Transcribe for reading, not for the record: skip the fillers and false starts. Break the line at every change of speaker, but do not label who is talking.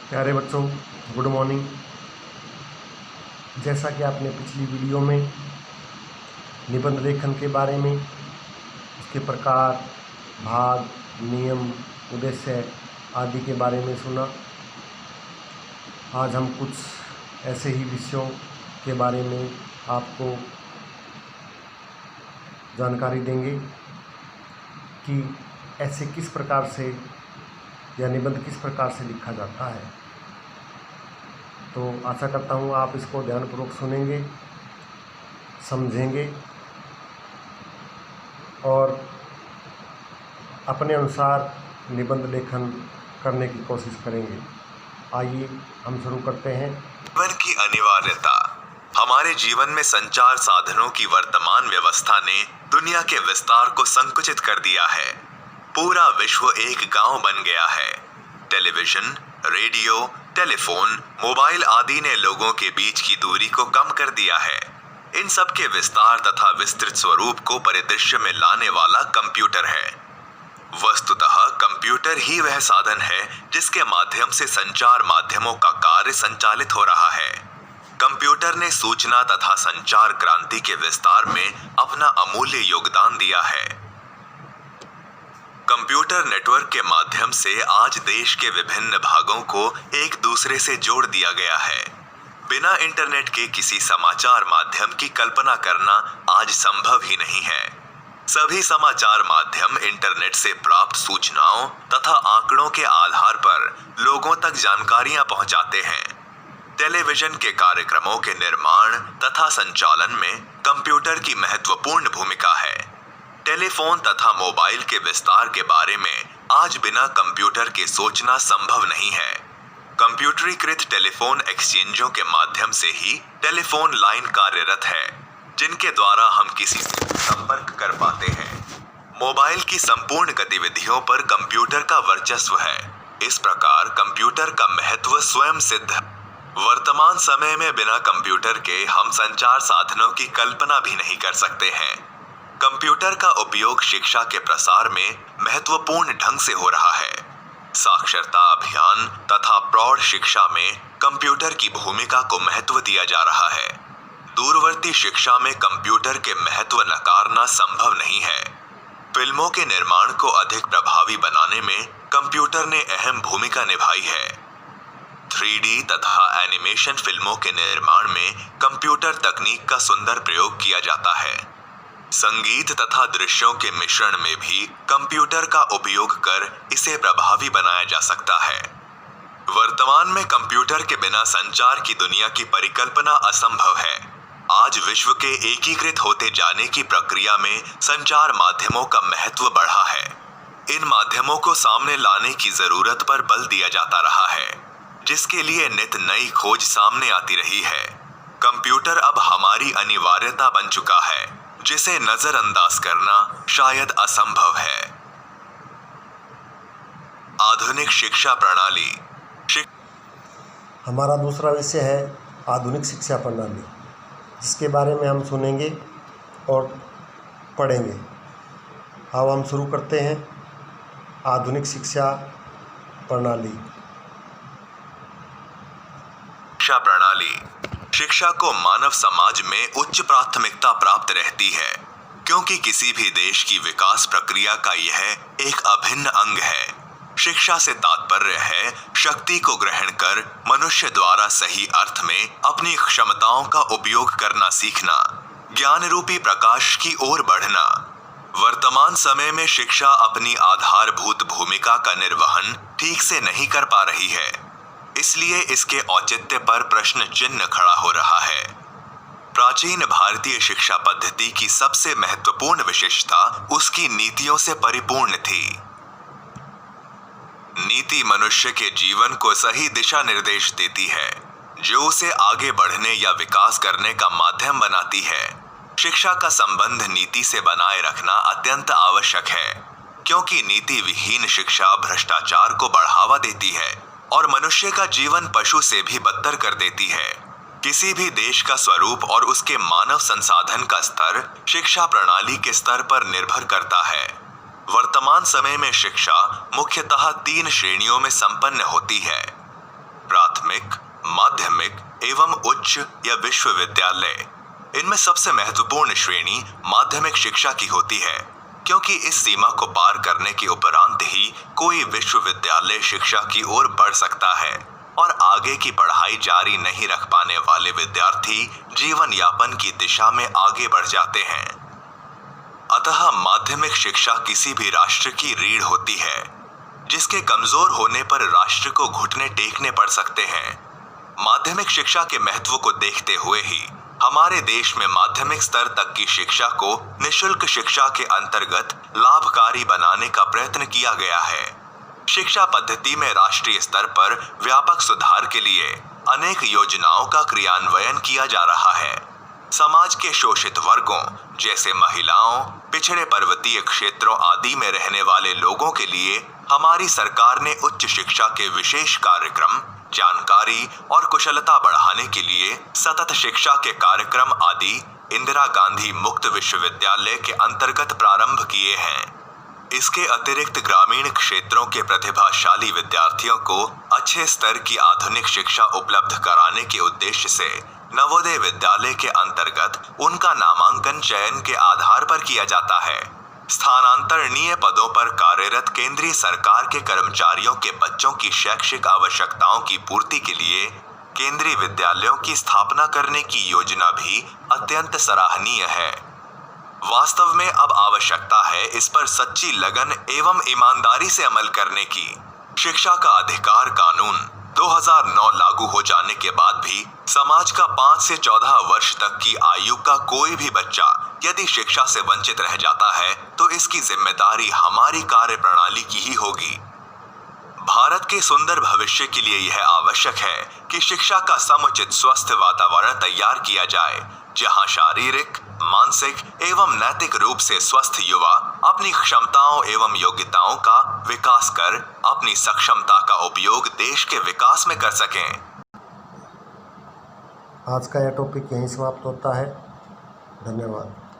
प्यारे बच्चों, good morning. जैसा कि आपने पिछली वीडियो में निबंध लेखन के बारे में, उसके प्रकार, भाग, नियम, उद्देश्य आदि के बारे में सुना, आज हम कुछ ऐसे ही विषयों के बारे में आपको जानकारी देंगे कि ऐसे किस प्रकार से या निबंध किस प्रकार से लिखा जाता है। तो आशा करता हूँ आप इसको ध्यानपूर्वक सुनेंगे, समझेंगे और अपने अनुसार निबंध लेखन करने की कोशिश करेंगे। आइए हम शुरू करते हैं।
जीवन की अनिवार्यता। हमारे जीवन में संचार साधनों की वर्तमान व्यवस्था ने दुनिया के विस्तार को संकुचित कर दिया है। पूरा विश्व एक गांव बन गया है। टेलीविजन, रेडियो, टेलीफोन, मोबाइल आदि ने लोगों के बीच की दूरी को कम कर दिया है। इन सब के विस्तार तथा विस्तृत स्वरूप को परिदृश्य में लाने वाला कंप्यूटर है। वस्तुतः कंप्यूटर ही वह साधन है जिसके माध्यम से संचार माध्यमों का कार्य संचालित हो रहा है। कंप्यूटर ने सूचना तथा संचार क्रांति के विस्तार में अपना अमूल्य योगदान दिया है। कंप्यूटर नेटवर्क के माध्यम से आज देश के विभिन्न भागों को एक दूसरे से जोड़ दिया गया है। बिना इंटरनेट के किसी समाचार माध्यम की कल्पना करना आज संभव ही नहीं है। सभी समाचार माध्यम इंटरनेट से प्राप्त सूचनाओं तथा आंकड़ों के आधार पर लोगों तक जानकारियां पहुंचाते हैं। टेलीविजन के कार्यक्रमों के निर्माण तथा संचालन में कंप्यूटर की महत्वपूर्ण भूमिका है। टेलीफोन तथा मोबाइल के विस्तार के बारे में आज बिना कंप्यूटर के सोचना संभव नहीं है। कंप्यूटरीकृत टेलीफोन एक्सचेंजों के माध्यम से ही टेलीफोन लाइन कार्यरत है, जिनके द्वारा हम किसी से संपर्क कर पाते हैं। मोबाइल की संपूर्ण गतिविधियों पर कंप्यूटर का वर्चस्व है। इस प्रकार कंप्यूटर का महत्व स्वयं सिद्ध। वर्तमान समय में बिना कंप्यूटर के हम संचार साधनों की कल्पना भी नहीं कर सकते हैं। कंप्यूटर का उपयोग शिक्षा के प्रसार में महत्वपूर्ण ढंग से हो रहा है। साक्षरता अभियान तथा प्रौढ़ शिक्षा में कंप्यूटर की भूमिका को महत्व दिया जा रहा है। दूरवर्ती शिक्षा में कंप्यूटर के महत्व नकारना संभव नहीं है। फिल्मों के निर्माण को अधिक प्रभावी बनाने में कंप्यूटर ने अहम भूमिका निभाई है। 3D तथा एनिमेशन फिल्मों के निर्माण में कंप्यूटर तकनीक का सुंदर प्रयोग किया जाता है। संगीत तथा दृश्यों के मिश्रण में भी कंप्यूटर का उपयोग कर इसे प्रभावी बनाया जा सकता है। वर्तमान में कंप्यूटर के बिना संचार की दुनिया की परिकल्पना असंभव है। आज विश्व के एकीकृत होते जाने की प्रक्रिया में संचार माध्यमों का महत्व बढ़ा है। इन माध्यमों को सामने लाने की जरूरत पर बल दिया जाता रहा है, जिसके लिए नित नई खोज सामने आती रही है। कंप्यूटर अब हमारी अनिवार्यता बन चुका है, जिसे नजरअंदाज करना शायद असंभव है। आधुनिक शिक्षा प्रणाली।
हमारा दूसरा विषय है आधुनिक शिक्षा प्रणाली, जिसके बारे में हम सुनेंगे और पढ़ेंगे। अब हम शुरू करते हैं। आधुनिक शिक्षा प्रणाली।
शिक्षा प्रणाली। शिक्षा को मानव समाज में उच्च प्राथमिकता प्राप्त रहती है, क्योंकि किसी भी देश की विकास प्रक्रिया का यह एक अभिन्न अंग है। शिक्षा से तात्पर्य है शक्ति को ग्रहण कर मनुष्य द्वारा सही अर्थ में अपनी क्षमताओं का उपयोग करना सीखना, ज्ञान रूपी प्रकाश की ओर बढ़ना। वर्तमान समय में शिक्षा अपनी आधारभूत भूमिका का निर्वहन ठीक से नहीं कर पा रही है, इसलिए इसके औचित्य पर प्रश्न चिन्ह खड़ा हो रहा है। प्राचीन भारतीय शिक्षा पद्धति की सबसे महत्वपूर्ण विशेषता उसकी नीतियों से परिपूर्ण थी। नीति मनुष्य के जीवन को सही दिशा निर्देश देती है, जो उसे आगे बढ़ने या विकास करने का माध्यम बनाती है। शिक्षा का संबंध नीति से बनाए रखना अत्यंत आवश्यक है, क्योंकि नीति विहीन शिक्षा भ्रष्टाचार को बढ़ावा देती है और मनुष्य का जीवन पशु से भी बदतर कर देती है। किसी भी देश का स्वरूप और उसके मानव संसाधन का स्तर शिक्षा प्रणाली के स्तर पर निर्भर करता है। वर्तमान समय में शिक्षा मुख्यतः 3 श्रेणियों में संपन्न होती है। प्राथमिक, माध्यमिक एवं उच्च या विश्वविद्यालय। इनमें सबसे महत्वपूर्ण श्रेणी माध्यमिक शिक्षा की होती है, क्योंकि इस सीमा को पार करने के उपरांत ही कोई विश्वविद्यालय शिक्षा की ओर बढ़ सकता है और आगे की पढ़ाई जारी नहीं रख पाने वाले विद्यार्थी जीवन यापन की दिशा में आगे बढ़ जाते हैं। अतः माध्यमिक शिक्षा किसी भी राष्ट्र की रीढ़ होती है, जिसके कमजोर होने पर राष्ट्र को घुटने टेकने पड़ सकते हैं। माध्यमिक शिक्षा के महत्व को देखते हुए ही हमारे देश में माध्यमिक स्तर तक की शिक्षा को निःशुल्क शिक्षा के अंतर्गत लाभकारी बनाने का प्रयत्न किया गया है। शिक्षा पद्धति में राष्ट्रीय स्तर पर व्यापक सुधार के लिए अनेक योजनाओं का क्रियान्वयन किया जा रहा है। समाज के शोषित वर्गों जैसे महिलाओं, पिछड़े पर्वतीय क्षेत्रों आदि में रहने वाले लोगों के लिए हमारी सरकार ने उच्च शिक्षा के विशेष कार्यक्रम, जानकारी और कुशलता बढ़ाने के लिए सतत शिक्षा के कार्यक्रम आदि इंदिरा गांधी मुक्त विश्वविद्यालय के अंतर्गत प्रारंभ किए हैं। इसके अतिरिक्त ग्रामीण क्षेत्रों के प्रतिभाशाली विद्यार्थियों को अच्छे स्तर की आधुनिक शिक्षा उपलब्ध कराने के उद्देश्य से नवोदय विद्यालय के अंतर्गत उनका नामांकन चयन के आधार पर किया जाता है। स्थानांतरणीय पदों पर कार्यरत केंद्रीय सरकार के कर्मचारियों के बच्चों की शैक्षिक आवश्यकताओं की पूर्ति के लिए केंद्रीय विद्यालयों की स्थापना करने की योजना भी अत्यंत सराहनीय है। वास्तव में अब आवश्यकता है इस पर सच्ची लगन एवं ईमानदारी से अमल करने की। शिक्षा का अधिकार कानून 2009 लागू हो जाने के बाद भी समाज का 5 से 14 वर्ष तक की आयु का कोई भी बच्चा यदि शिक्षा से वंचित रह जाता है तो इसकी जिम्मेदारी हमारी कार्य प्रणाली की ही होगी। भारत के सुंदर भविष्य के लिए यह आवश्यक है कि शिक्षा का समुचित स्वस्थ वातावरण तैयार किया जाए, जहां शारीरिक, मानसिक एवं नैतिक रूप से स्वस्थ युवा अपनी क्षमताओं एवं योग्यताओं का विकास कर अपनी सक्षमता का उपयोग देश के विकास में कर सकें।
आज का यह टॉपिक यहीं समाप्त होता है। धन्यवाद।